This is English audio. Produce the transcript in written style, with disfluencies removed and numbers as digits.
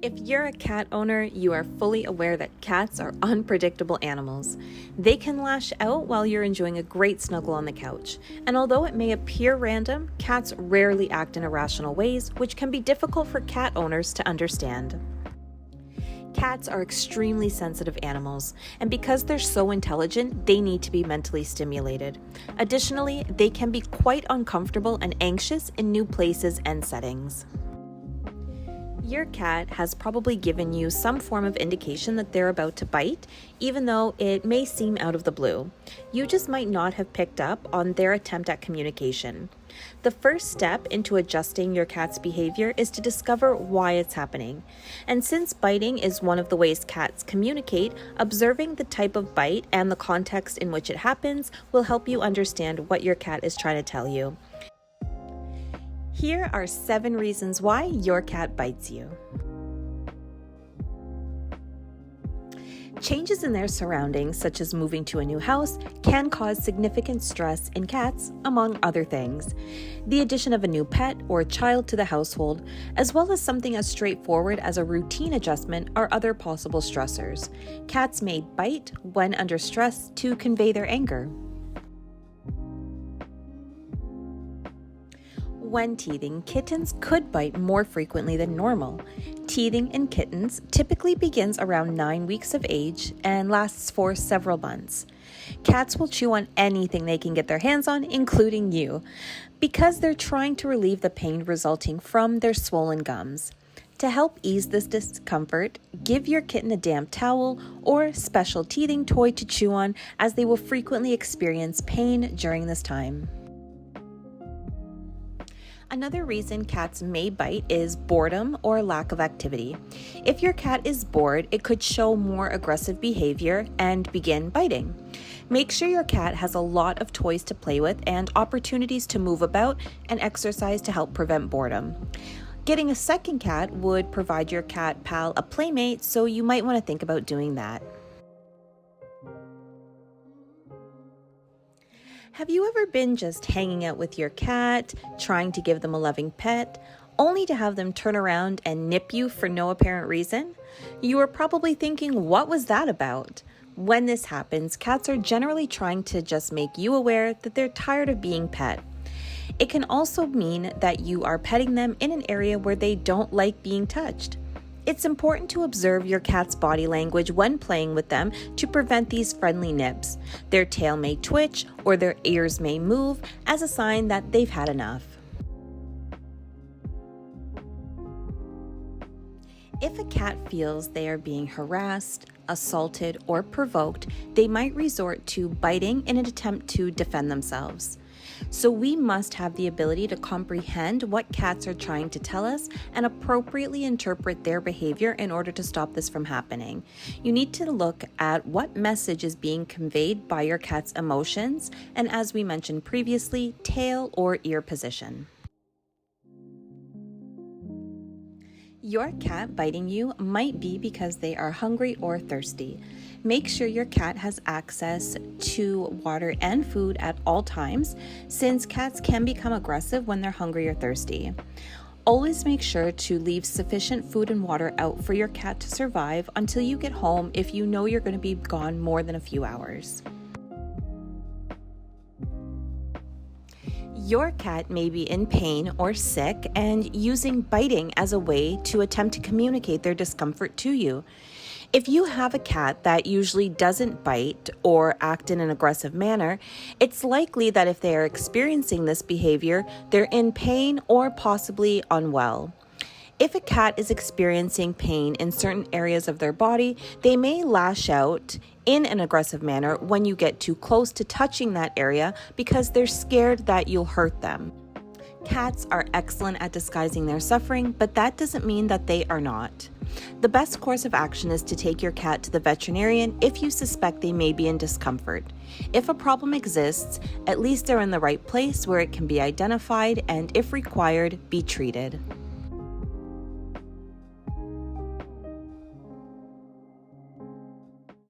If you're a cat owner, you are fully aware that cats are unpredictable animals. They can lash out while you're enjoying a great snuggle on the couch. And although it may appear random, cats rarely act in irrational ways, which can be difficult for cat owners to understand. Cats are extremely sensitive animals, and because they're so intelligent, they need to be mentally stimulated. Additionally, they can be quite uncomfortable and anxious in new places and settings. Your cat has probably given you some form of indication that they're about to bite, even though it may seem out of the blue. You just might not have picked up on their attempt at communication. The first step into adjusting your cat's behavior is to discover why it's happening. And since biting is one of the ways cats communicate, observing the type of bite and the context in which it happens will help you understand what your cat is trying to tell you. Here are 7 reasons why your cat bites you. Changes in their surroundings, such as moving to a new house, can cause significant stress in cats, among other things. The addition of a new pet or child to the household, as well as something as straightforward as a routine adjustment, are other possible stressors. Cats may bite when under stress to convey their anger. When teething, kittens could bite more frequently than normal. Teething in kittens typically begins around 9 weeks of age and lasts for several months. Cats will chew on anything they can get their hands on, including you, because they're trying to relieve the pain resulting from their swollen gums. To help ease this discomfort, give your kitten a damp towel or special teething toy to chew on, as they will frequently experience pain during this time. Another reason cats may bite is boredom or lack of activity. If your cat is bored, it could show more aggressive behavior and begin biting. Make sure your cat has a lot of toys to play with and opportunities to move about and exercise to help prevent boredom. Getting a second cat would provide your cat pal a playmate, so you might want to think about doing that. Have you ever been just hanging out with your cat, trying to give them a loving pet, only to have them turn around and nip you for no apparent reason? You are probably thinking, what was that about? When this happens, cats are generally trying to just make you aware that they're tired of being pet. It can also mean that you are petting them in an area where they don't like being touched. It's important to observe your cat's body language when playing with them to prevent these friendly nips. Their tail may twitch or their ears may move as a sign that they've had enough. If a cat feels they are being harassed, assaulted, or provoked, they might resort to biting in an attempt to defend themselves. So we must have the ability to comprehend what cats are trying to tell us and appropriately interpret their behavior in order to stop this from happening. You need to look at what message is being conveyed by your cat's emotions and, as we mentioned previously, tail or ear position. Your cat biting you might be because they are hungry or thirsty. Make sure your cat has access to water and food at all times, since cats can become aggressive when they're hungry or thirsty. Always make sure to leave sufficient food and water out for your cat to survive until you get home if you know you're going to be gone more than a few hours. Your cat may be in pain or sick and using biting as a way to attempt to communicate their discomfort to you. If you have a cat that usually doesn't bite or act in an aggressive manner, it's likely that if they are experiencing this behavior, they're in pain or possibly unwell. If a cat is experiencing pain in certain areas of their body, they may lash out in an aggressive manner when you get too close to touching that area because they're scared that you'll hurt them. Cats are excellent at disguising their suffering, but that doesn't mean that they are not. The best course of action is to take your cat to the veterinarian if you suspect they may be in discomfort. If a problem exists, at least they're in the right place where it can be identified and, if required, be treated.